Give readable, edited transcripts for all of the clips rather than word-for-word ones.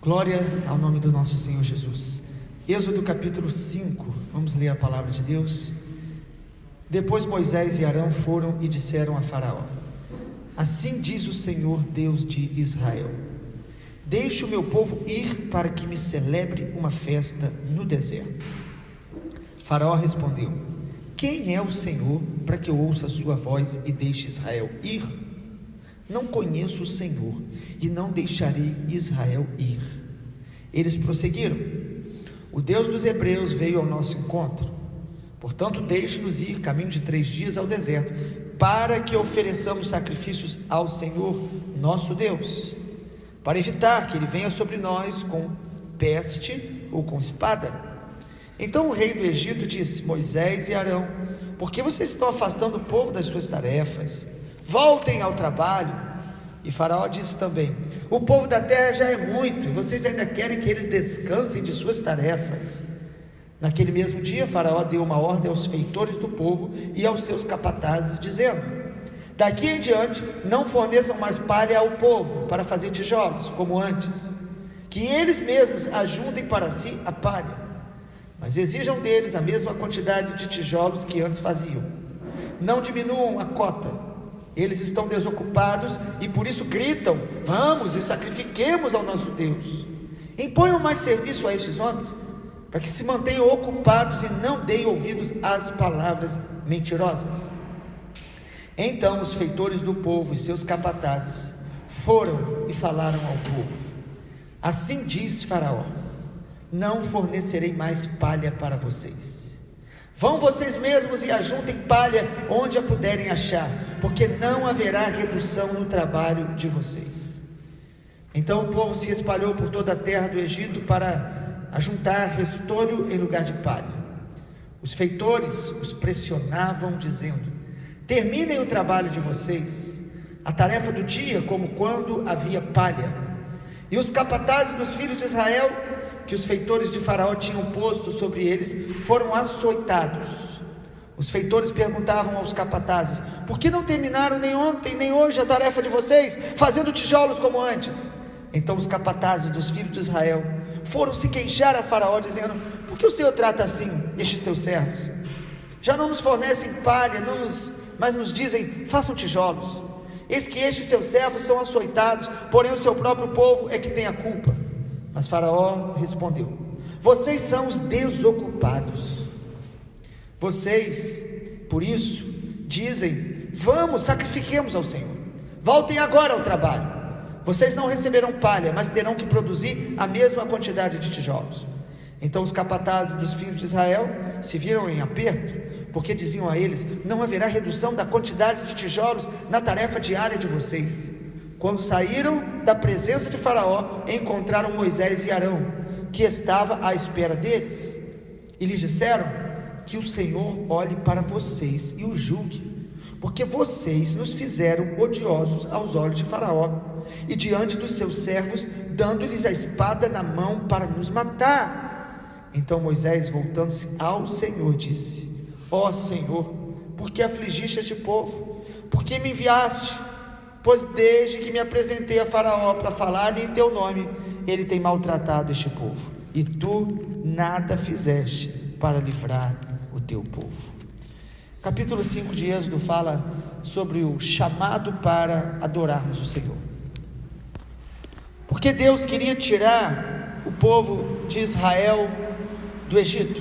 Glória ao nome do nosso Senhor Jesus. Êxodo capítulo 5, vamos ler a palavra de Deus. Depois Moisés e Arão foram e disseram a Faraó: assim diz o Senhor Deus de Israel: deixe o meu povo ir para que me celebre uma festa no deserto. Faraó respondeu: quem é o Senhor para que eu ouça a sua voz e deixe Israel ir? Não conheço o Senhor e não deixarei Israel ir. Eles prosseguiram: o Deus dos hebreus veio ao nosso encontro, portanto deixe-nos ir caminho de 3 dias ao deserto, para que ofereçamos sacrifícios ao Senhor nosso Deus, para evitar que ele venha sobre nós com peste ou com espada. Então o rei do Egito disse: Moisés e Arão, por que vocês estão afastando o povo das suas tarefas? Voltem ao trabalho. E Faraó disse também: o povo da terra já é muito, e vocês ainda querem que eles descansem de suas tarefas. Naquele mesmo dia Faraó deu uma ordem aos feitores do povo e aos seus capatazes, dizendo: daqui em diante não forneçam mais palha ao povo para fazer tijolos, como antes, que eles mesmos ajuntem para si a palha, mas exijam deles a mesma quantidade de tijolos que antes faziam. Não diminuam a cota. Eles estão desocupados e por isso gritam: vamos e sacrifiquemos ao nosso Deus. Imponham mais serviço a estes homens, para que se mantenham ocupados e não deem ouvidos às palavras mentirosas. Então os feitores do povo e seus capatazes foram e falaram ao povo: assim diz Faraó: não fornecerei mais palha para vocês. Vão vocês mesmos e ajuntem palha onde a puderem achar, porque não haverá redução no trabalho de vocês. Então o povo se espalhou por toda a terra do Egito para ajuntar restolho em lugar de palha. Os feitores os pressionavam, dizendo: terminem o trabalho de vocês, a tarefa do dia, como quando havia palha. E os capatazes dos filhos de Israel, que os feitores de Faraó tinham posto sobre eles, foram açoitados. Os feitores perguntavam aos capatazes: por que não terminaram nem ontem nem hoje a tarefa de vocês, fazendo tijolos como antes? Então os capatazes dos filhos de Israel foram se queixar a Faraó, dizendo: por que o Senhor trata assim estes teus servos? Já não nos fornecem palha, mas nos dizem: façam tijolos. Eis que estes seus servos são açoitados, porém o seu próprio povo é que tem a culpa. Mas Faraó respondeu: vocês são os desocupados. Vocês, por isso, dizem: vamos, sacrifiquemos ao Senhor. Voltem agora ao trabalho. Vocês não receberão palha, mas terão que produzir a mesma quantidade de tijolos. Então os capatazes dos filhos de Israel se viram em aperto, porque diziam a eles: não haverá redução da quantidade de tijolos na tarefa diária de vocês. Quando saíram da presença de Faraó, encontraram Moisés e Arão, que estava à espera deles, e lhes disseram: que o Senhor olhe para vocês e os julgue, porque vocês nos fizeram odiosos aos olhos de Faraó e diante dos seus servos, dando-lhes a espada na mão para nos matar. Então Moisés, voltando-se ao Senhor, disse: ó Senhor, por que afligiste este povo? Por que me enviaste? Pois desde que me apresentei a Faraó para falar-lhe em teu nome, ele tem maltratado este povo, e tu nada fizeste para livrar o teu povo. Capítulo 5 de Êxodo fala sobre o chamado para adorarmos o Senhor. Porque Deus queria tirar o povo de Israel do Egito,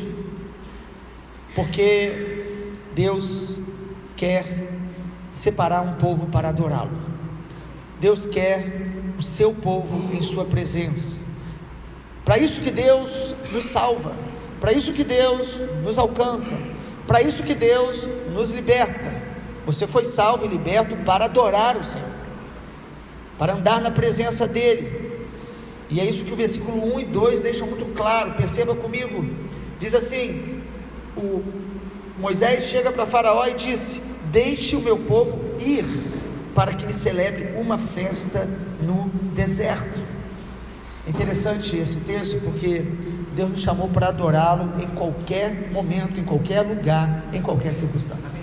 porque Deus quer separar um povo para adorá-lo. Deus quer o seu povo em sua presença. Para isso que Deus nos salva, para isso que Deus nos alcança, para isso que Deus nos liberta. Você foi salvo e liberto para adorar o Senhor, para andar na presença dEle. E é isso que o versículo 1 e 2 deixam muito claro. Perceba comigo, diz assim: Moisés chega para Faraó e disse: deixe o meu povo ir, para que me celebre uma festa no deserto. É interessante esse texto, porque Deus nos chamou para adorá-lo em qualquer momento, em qualquer lugar, em qualquer circunstância.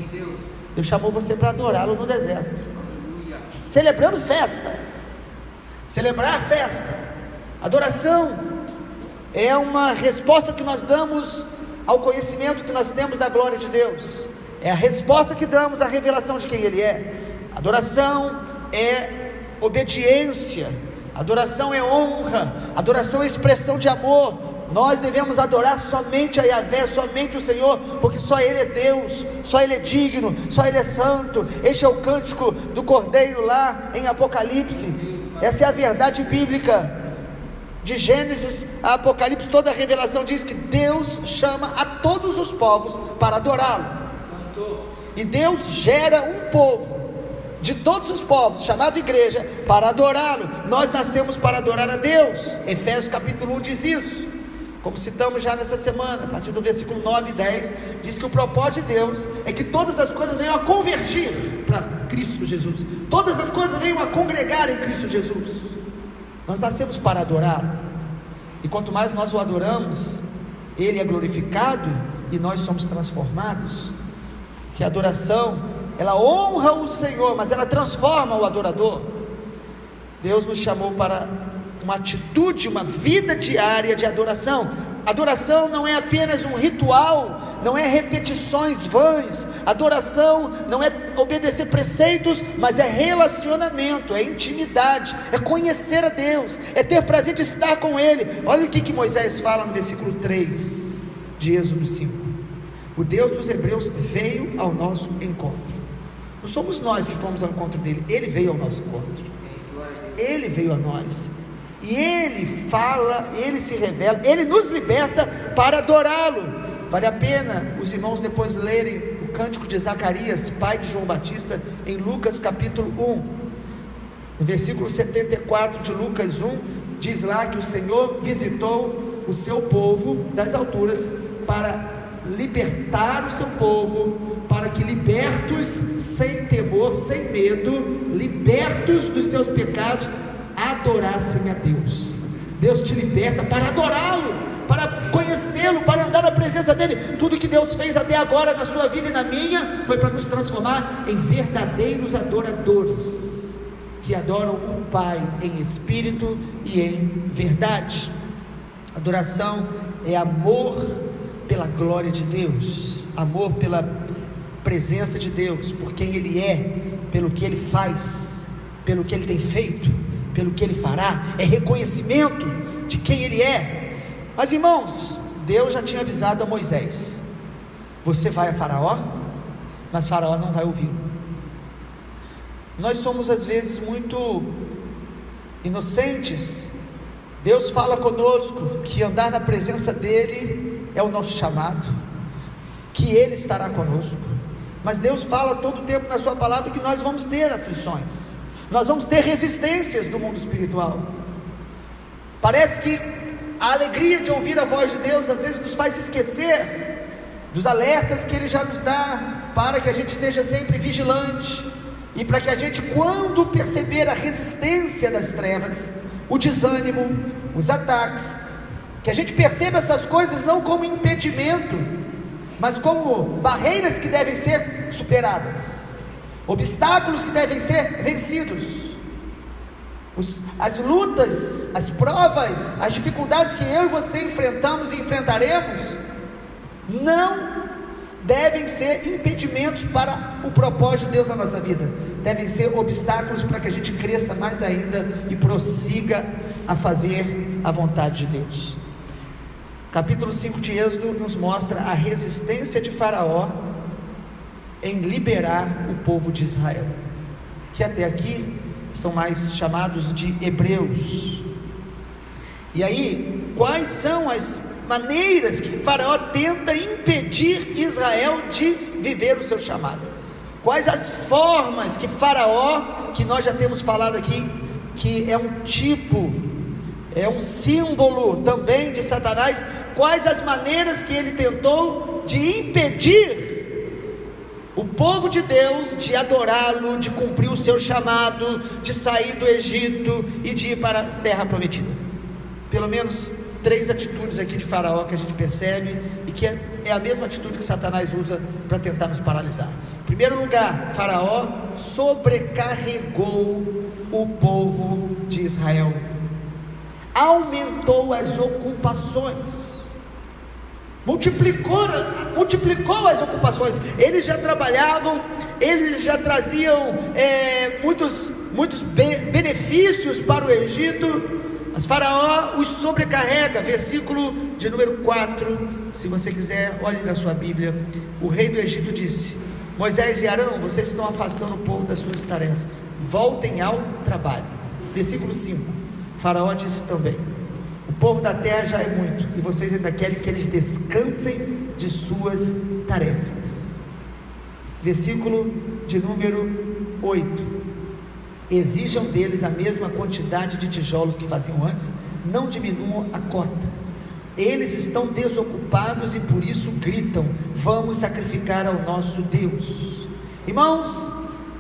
Deus chamou você para adorá-lo no deserto, celebrando festa. Celebrar a festa Adoração é uma resposta que nós damos ao conhecimento que nós temos da glória de Deus, é a resposta que damos à revelação de quem Ele é. Adoração é obediência, adoração é honra, adoração é expressão de amor. Nós devemos adorar somente a Yahvé, somente o Senhor, porque só Ele é Deus, só Ele é digno, só Ele é santo. Este é o cântico do Cordeiro lá em Apocalipse. Essa é a verdade bíblica. De Gênesis a Apocalipse, toda a revelação diz que Deus chama a todos os povos para adorá-lo. E Deus gera um povo de todos os povos, chamado igreja, para adorá-lo. Nós nascemos para adorar a Deus. Efésios capítulo 1 diz isso, como citamos já nessa semana, a partir do versículo 9 e 10, diz que o propósito de Deus é que todas as coisas venham a convergir para Cristo Jesus, todas as coisas venham a congregar em Cristo Jesus. Nós nascemos para adorá-lo, e quanto mais nós o adoramos, Ele é glorificado e nós somos transformados. Que a adoração, ela honra o Senhor, mas ela transforma o adorador. Deus nos chamou para uma atitude, uma vida diária de adoração. Adoração não é apenas um ritual, não é repetições vãs. Adoração não é obedecer preceitos, mas é relacionamento, é intimidade, é conhecer a Deus, é ter prazer de estar com Ele. Olha o que Moisés fala no versículo 3 de Êxodo 5: o Deus dos Hebreus veio ao nosso encontro. Não somos nós que fomos ao encontro dele, Ele veio ao nosso encontro, Ele veio a nós, e Ele fala, Ele se revela, Ele nos liberta para adorá-lo. Vale a pena os irmãos depois lerem o cântico de Zacarias, pai de João Batista, em Lucas capítulo 1, no versículo 74 de Lucas 1, diz lá que o Senhor visitou o seu povo das alturas para libertar o seu povo, para que libertos, sem temor, sem medo, libertos dos seus pecados, adorassem a Deus. Deus te liberta para adorá-lo, para conhecê-lo, para andar na presença dele. Tudo que Deus fez até agora na sua vida e na minha, foi para nos transformar em verdadeiros adoradores, que adoram o Pai em espírito e em verdade. Adoração é amor pela glória de Deus, amor pela presença de Deus, por quem Ele é, pelo que Ele faz, pelo que Ele tem feito, pelo que Ele fará. É reconhecimento de quem Ele é. Mas irmãos, Deus já tinha avisado a Moisés: você vai a Faraó, mas Faraó não vai ouvi-lo. Nós somos às vezes muito inocentes. Deus fala conosco que andar na presença dEle é o nosso chamado, que Ele estará conosco. Mas Deus fala todo o tempo na sua palavra que nós vamos ter aflições, nós vamos ter resistências do mundo espiritual. Parece que a alegria de ouvir a voz de Deus às vezes nos faz esquecer dos alertas que Ele já nos dá, para que a gente esteja sempre vigilante, e para que a gente, quando perceber a resistência das trevas, o desânimo, os ataques, que a gente perceba essas coisas não como impedimento, mas como barreiras que devem ser superadas, obstáculos que devem ser vencidos. As lutas, as provas, as dificuldades que eu e você enfrentamos e enfrentaremos, não devem ser impedimentos para o propósito de Deus na nossa vida, devem ser obstáculos para que a gente cresça mais ainda e prossiga a fazer a vontade de Deus. Capítulo 5 de Êxodo nos mostra a resistência de Faraó em liberar o povo de Israel, que até aqui são mais chamados de hebreus. E aí, quais são as maneiras que Faraó tenta impedir Israel de viver o seu chamado? Quais as formas que Faraó, que nós já temos falado aqui, que é um tipo, é um símbolo também de Satanás, quais as maneiras que ele tentou de impedir o povo de Deus de adorá-lo, de cumprir o seu chamado, de sair do Egito e de ir para a terra prometida? Pelo menos 3 atitudes aqui de Faraó que a gente percebe, e que é a mesma atitude que Satanás usa para tentar nos paralisar. Em primeiro lugar, Faraó sobrecarregou o povo de Israel. aumentou as ocupações, multiplicou as ocupações. Eles já trabalhavam, eles já traziam muitos benefícios para o Egito, mas Faraó os sobrecarrega. Versículo de número 4, se você quiser, olhe na sua Bíblia. O rei do Egito disse: Moisés e Arão, vocês estão afastando o povo das suas tarefas, voltem ao trabalho. Versículo 5, Faraó disse também: o povo da terra já é muito, e vocês ainda querem que eles descansem de suas tarefas. Versículo de número 8: exijam deles a mesma quantidade de tijolos que faziam antes, não diminuam a cota. Eles estão desocupados e por isso gritam: vamos sacrificar ao nosso Deus. Irmãos,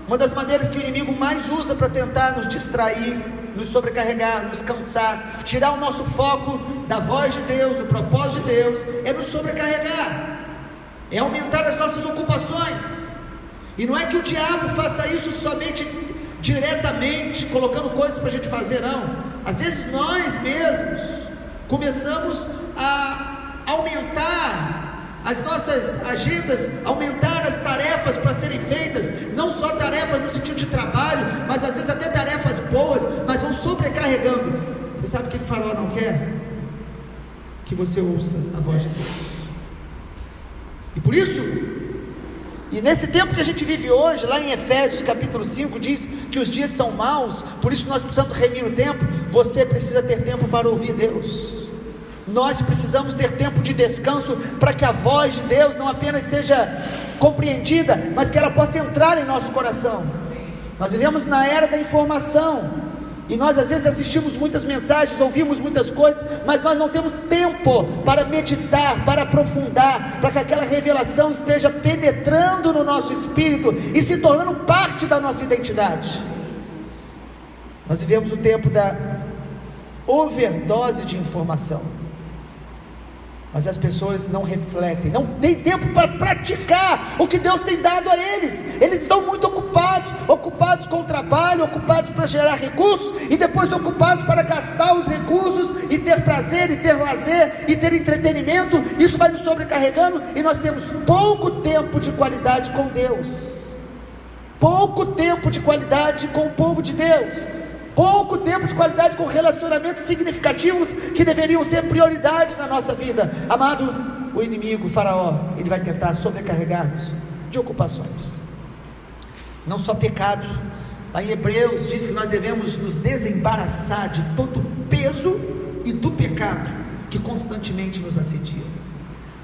uma das maneiras que o inimigo mais usa para tentar nos distrair, nos sobrecarregar, nos cansar, tirar o nosso foco da voz de Deus, do propósito de Deus, é nos sobrecarregar, é aumentar as nossas ocupações. E não é que o diabo faça isso somente diretamente, colocando coisas para a gente fazer, não. Às vezes nós mesmos começamos a aumentar as nossas agendas, aumentar as tarefas para serem feitas, não só tarefas no sentido de trabalho, mas às vezes até tarefas boas, mas vão sobrecarregando. Você sabe o que o Faraó não quer? Que você ouça a voz de Deus. E por isso, e nesse tempo que a gente vive hoje, lá em Efésios capítulo 5, diz que os dias são maus, por isso nós precisamos remir o tempo. Você precisa ter tempo para ouvir Deus. Nós precisamos ter tempo de descanso, para que a voz de Deus não apenas seja compreendida, mas que ela possa entrar em nosso coração. Nós vivemos na era da informação, e nós às vezes assistimos muitas mensagens, ouvimos muitas coisas, mas nós não temos tempo para meditar, para aprofundar, para que aquela revelação esteja penetrando no nosso espírito e se tornando parte da nossa identidade. Nós vivemos o tempo da overdose de informação, mas as pessoas não refletem, não têm tempo para praticar o que Deus tem dado a eles. Eles estão muito ocupados com o trabalho, ocupados para gerar recursos, e depois ocupados para gastar os recursos, e ter prazer, e ter lazer, e ter entretenimento. Isso vai nos sobrecarregando, e nós temos pouco tempo de qualidade com Deus, pouco tempo de qualidade com o povo de Deus, pouco tempo de qualidade com relacionamentos significativos que deveriam ser prioridades na nossa vida. Amado, o inimigo, o Faraó, ele vai tentar sobrecarregar-nos de ocupações, não só pecado. Lá em Hebreus diz que nós devemos nos desembaraçar de todo o peso e do pecado que constantemente nos assedia.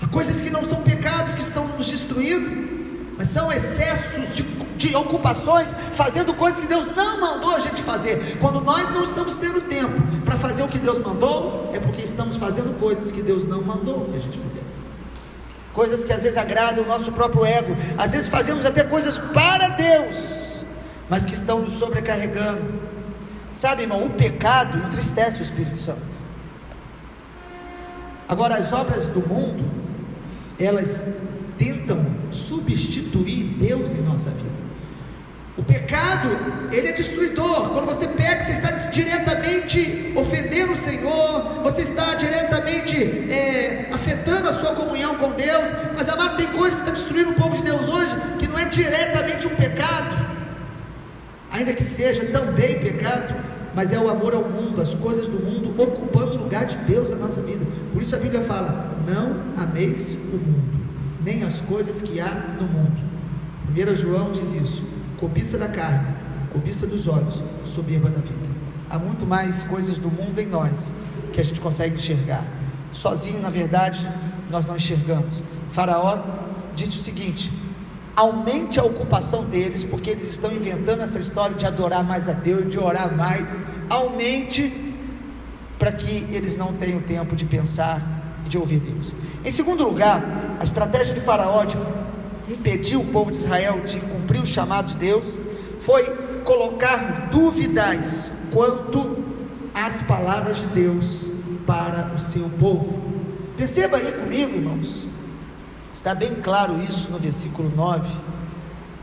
Há coisas que não são pecados que estão nos destruindo, mas são excessos de ocupações, fazendo coisas que Deus não mandou a gente fazer. Quando nós não estamos tendo tempo para fazer o que Deus mandou, é porque estamos fazendo coisas que Deus não mandou que a gente fizesse, coisas que às vezes agradam o nosso próprio ego. Às vezes fazemos até coisas para Deus, mas que estão nos sobrecarregando. Sabe, irmão, o pecado entristece o Espírito Santo. Agora, as obras do mundo, elas tentam substituir Deus em nossa vida. O pecado, ele é destruidor. Quando você peca, você está diretamente ofendendo o Senhor, você está diretamente afetando a sua comunhão com Deus. Mas, amado, tem coisa que está destruindo o povo de Deus hoje, que não é diretamente um pecado, ainda que seja também pecado, mas é o amor ao mundo, as coisas do mundo ocupando o lugar de Deus na nossa vida. Por isso a Bíblia fala: não ameis o mundo, nem as coisas que há no mundo. 1 João diz isso: cobiça da carne, cobiça dos olhos, soberba da vida. Há muito mais coisas do mundo em nós que a gente consegue enxergar. Sozinho, na verdade, nós não enxergamos. Faraó disse o seguinte: aumente a ocupação deles, porque eles estão inventando essa história de adorar mais a Deus, de orar mais. Aumente, para que eles não tenham tempo de pensar e de ouvir Deus. Em segundo lugar, a estratégia de Faraó de impedir o povo de Israel de cumprir os chamados de Deus foi colocar dúvidas quanto às palavras de Deus para o seu povo. Perceba aí comigo, irmãos, está bem claro isso no versículo 9: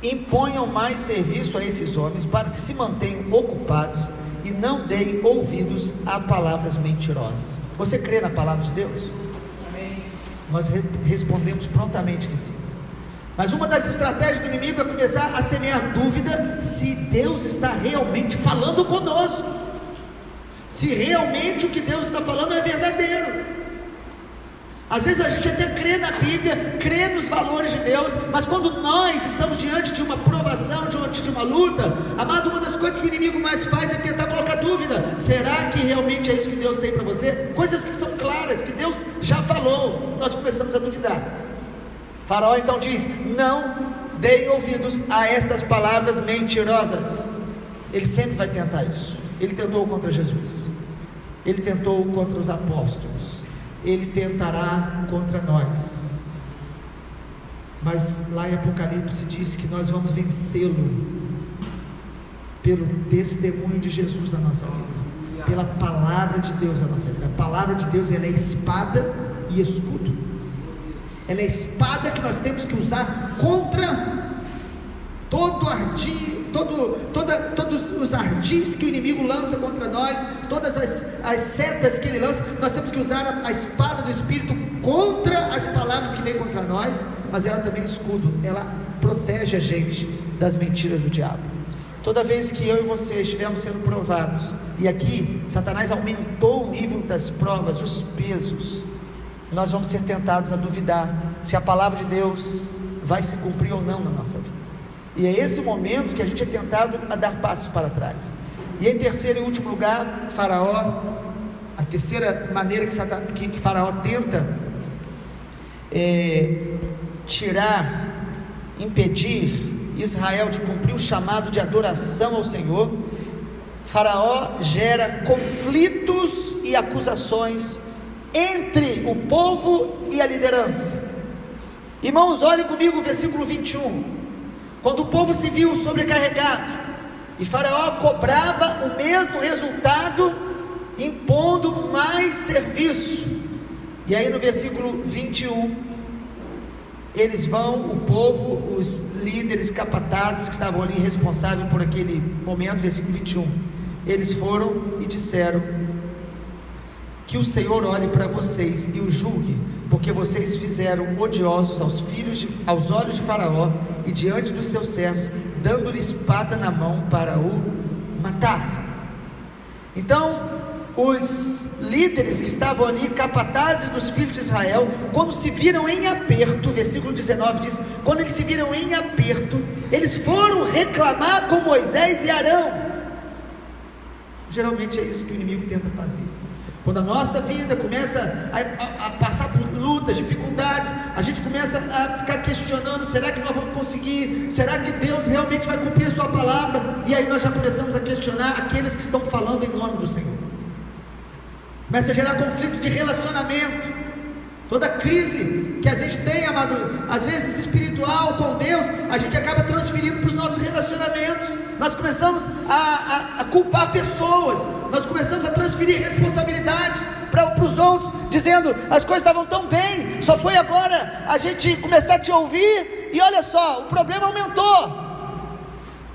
imponham mais serviço a esses homens, para que se mantenham ocupados e não deem ouvidos a palavras mentirosas. Você crê na palavra de Deus? Amém. Nós respondemos prontamente que sim. Mas uma das estratégias do inimigo é começar a semear dúvida se Deus está realmente falando conosco, se realmente o que Deus está falando é verdadeiro. Às vezes a gente até crê na Bíblia, crê nos valores de Deus, mas quando nós estamos diante de uma provação, diante de uma luta, amado, uma das coisas que o inimigo mais faz é tentar colocar dúvida. Será que realmente é isso que Deus tem para você? Coisas que são claras, que Deus já falou, nós começamos a duvidar. Faraó então diz: não deem ouvidos a essas palavras mentirosas. Ele sempre vai tentar isso. Ele tentou contra Jesus, ele tentou contra os apóstolos, ele tentará contra nós. Mas lá em Apocalipse diz que nós vamos vencê-lo pelo testemunho de Jesus na nossa vida, pela palavra de Deus na nossa vida. A palavra de Deus, ela é espada e escudo. Ela é a espada que nós temos que usar contra todo todos os ardis que o inimigo lança contra nós, todas as setas que ele lança. Nós temos que usar a espada do Espírito contra as palavras que vêm contra nós, mas ela também é escudo, ela protege a gente das mentiras do diabo. Toda vez que eu e você estivermos sendo provados, e aqui Satanás aumentou o nível das provas, os pesos, nós vamos ser tentados a duvidar se a palavra de Deus vai se cumprir ou não na nossa vida. E é esse momento que a gente é tentado a dar passos para trás. E em terceiro e último lugar, Faraó, a terceira maneira que Faraó tenta impedir Israel de cumprir o chamado de adoração ao Senhor. Faraó gera conflitos e acusações entre o povo e a liderança. Irmãos, olhem comigo o versículo 21. Quando o povo se viu sobrecarregado e Faraó cobrava o mesmo resultado, impondo mais serviço. E aí no versículo 21, eles vão, o povo, os líderes capatazes que estavam ali responsáveis por aquele momento, versículo 21, eles foram e disseram: que o Senhor olhe para vocês e o julgue, porque vocês fizeram odiosos aos olhos de Faraó e diante dos seus servos, dando-lhe espada na mão para o matar. Então, os líderes que estavam ali, capatazes dos filhos de Israel, quando se viram em aperto, versículo 19 diz: quando eles se viram em aperto, eles foram reclamar com Moisés e Arão. Geralmente é isso que o inimigo tenta fazer. Quando a nossa vida começa a passar por lutas, dificuldades, a gente começa a ficar questionando: será que nós vamos conseguir? Será que Deus realmente vai cumprir a sua palavra? E aí nós já começamos a questionar aqueles que estão falando em nome do Senhor. Começa a gerar conflito de relacionamento. Toda crise que a gente tem, amado, às vezes espiritual com Deus, a gente acaba transferindo para os nossos relacionamentos. Nós começamos a culpar pessoas, nós começamos a transferir responsabilidades para os outros, dizendo: as coisas estavam tão bem, só foi agora a gente começar a te ouvir e olha só, o problema aumentou.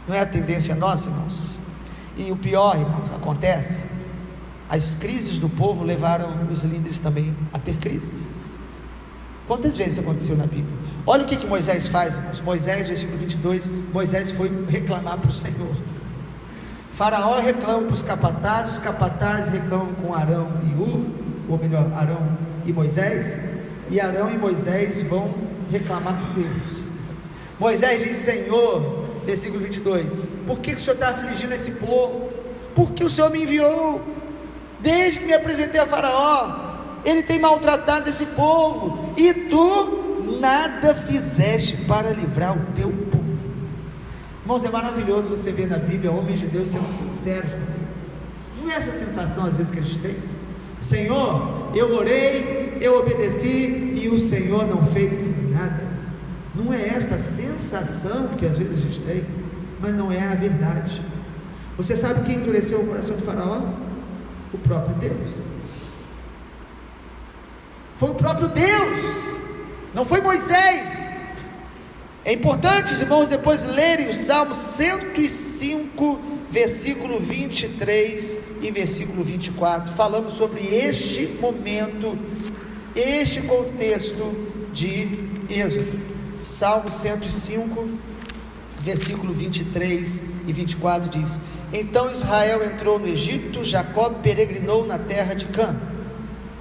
Não é a tendência nossa, irmãos? E o pior, irmãos, acontece: as crises do povo levaram os líderes também a ter crises. Quantas vezes isso aconteceu na Bíblia? Olha o que Moisés faz, irmãos. Moisés, versículo 22, Moisés foi reclamar para o Senhor. Faraó reclama para os capatazes reclamam com Arão e Arão e Moisés, e Arão e Moisés vão reclamar com Deus. Moisés diz: Senhor, versículo 22, por que o Senhor está afligindo esse povo? Porque o Senhor me enviou. Desde que me apresentei a Faraó, ele tem maltratado esse povo, e tu nada fizeste para livrar o teu povo. Irmãos, é maravilhoso você ver na Bíblia homens de Deus sendo sinceros. Não é essa sensação às vezes que a gente tem? Senhor, eu orei, eu obedeci e o Senhor não fez nada. Não é esta sensação que às vezes a gente tem, mas não é a verdade. Você sabe quem endureceu o coração de Faraó? O próprio Deus. Foi o próprio Deus, não foi Moisés. É importante os irmãos depois lerem o Salmo 105, versículo 23 e versículo 24, falando sobre este momento, este contexto de Êxodo. Salmo 105, versículo 23 e 24 diz: Então Israel entrou no Egito, Jacó peregrinou na terra de Cã.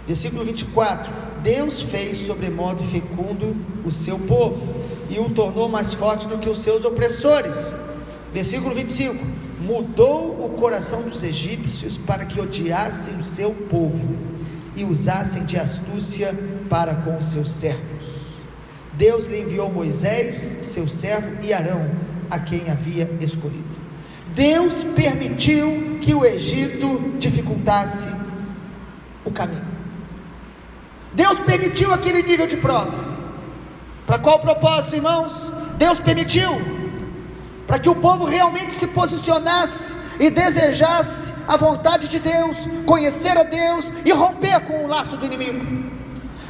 Versículo 24: Deus fez sobremodo fecundo o seu povo e o tornou mais forte do que os seus opressores. Versículo 25: Mudou o coração dos egípcios para que odiassem o seu povo e usassem de astúcia para com os seus servos. Deus lhe enviou Moisés, seu servo, e Arão, a quem havia escolhido. Deus permitiu que o Egito dificultasse o caminho. Deus permitiu aquele nível de prova. Para qual propósito, irmãos? Deus permitiu para que o povo realmente se posicionasse e desejasse a vontade de Deus, conhecer a Deus e romper com o laço do inimigo.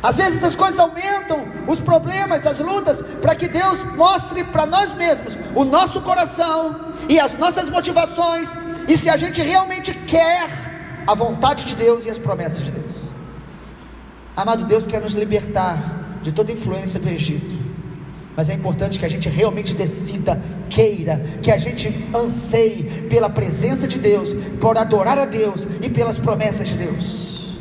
Às vezes as coisas aumentam, os problemas, as lutas, para que Deus mostre para nós mesmos o nosso coração e as nossas motivações, e se a gente realmente quer a vontade de Deus e as promessas de Deus. Amado, Deus quer nos libertar de toda influência do Egito, mas é importante que a gente realmente decida, queira, que a gente anseie pela presença de Deus, por adorar a Deus e pelas promessas de Deus.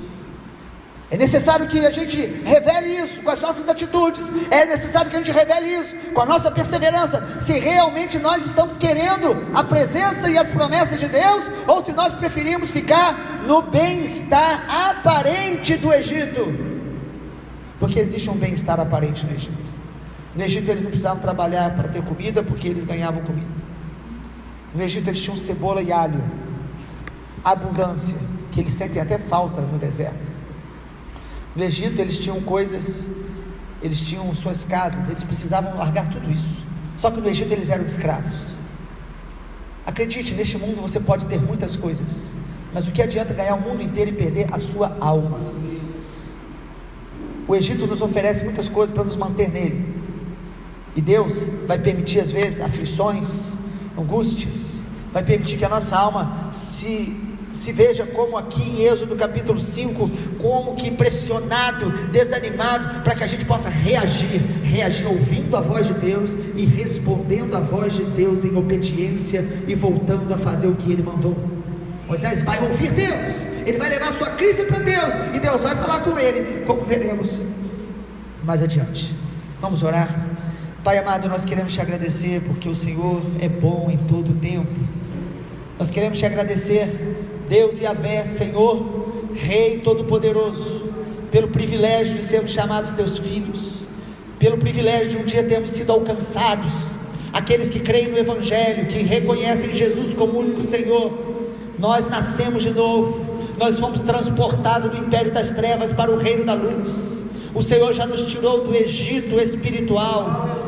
É necessário que a gente revele isso com as nossas atitudes, é necessário que a gente revele isso com a nossa perseverança, se realmente nós estamos querendo a presença e as promessas de Deus, ou se nós preferimos ficar no bem-estar aparente do Egito, porque existe um bem-estar aparente no Egito. No Egito eles não precisavam trabalhar para ter comida, porque eles ganhavam comida. No Egito eles tinham cebola e alho, abundância, que eles sentem até falta no deserto. No Egito eles tinham coisas, eles tinham suas casas, eles precisavam largar tudo isso. Só que no Egito eles eram escravos. Acredite, neste mundo você pode ter muitas coisas, mas o que adianta ganhar o mundo inteiro e perder a sua alma? O Egito nos oferece muitas coisas para nos manter nele, e Deus vai permitir às vezes aflições, angústias, vai permitir que a nossa alma se veja como aqui em Êxodo capítulo 5, como que pressionado, desanimado, para que a gente possa reagir ouvindo a voz de Deus e respondendo a voz de Deus em obediência e voltando a fazer o que Ele mandou. Moisés vai ouvir Deus, ele vai levar sua crise para Deus, e Deus vai falar com ele, como veremos mais adiante. Vamos orar. Pai amado, nós queremos te agradecer, porque o Senhor é bom em todo o tempo. Nós queremos te agradecer, Deus Yahvé, Senhor, Rei Todo-Poderoso, pelo privilégio de sermos chamados teus filhos, pelo privilégio de um dia termos sido alcançados, aqueles que creem no Evangelho, que reconhecem Jesus como o único Senhor. Nós nascemos de novo, nós fomos transportados do império das trevas para o reino da luz. O Senhor já nos tirou do Egito espiritual,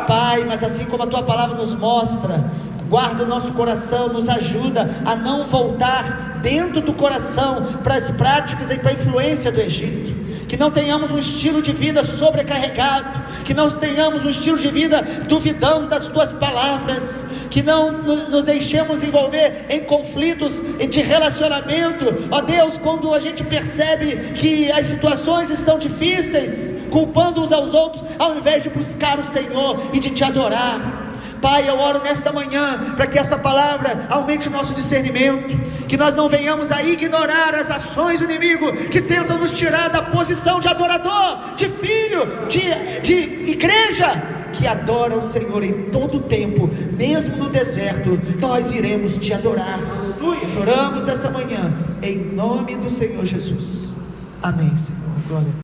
Pai, mas assim como a tua palavra nos mostra, guarda o nosso coração, nos ajuda a não voltar dentro do coração para as práticas e para a influência do Egito. Que não tenhamos um estilo de vida sobrecarregado, que não tenhamos um estilo de vida duvidando das tuas palavras, que não nos deixemos envolver em conflitos de relacionamento, ó Deus, quando a gente percebe que as situações estão difíceis, culpando uns aos outros, ao invés de buscar o Senhor e de te adorar. Pai, eu oro nesta manhã para que essa palavra aumente o nosso discernimento, que nós não venhamos a ignorar as ações do inimigo que tentam nos tirar da posição de adorador, de filho, de igreja que adora o Senhor em todo o tempo, mesmo no deserto. Nós iremos te adorar. Nós oramos essa manhã em nome do Senhor Jesus. Amém, Senhor. Glória a Deus.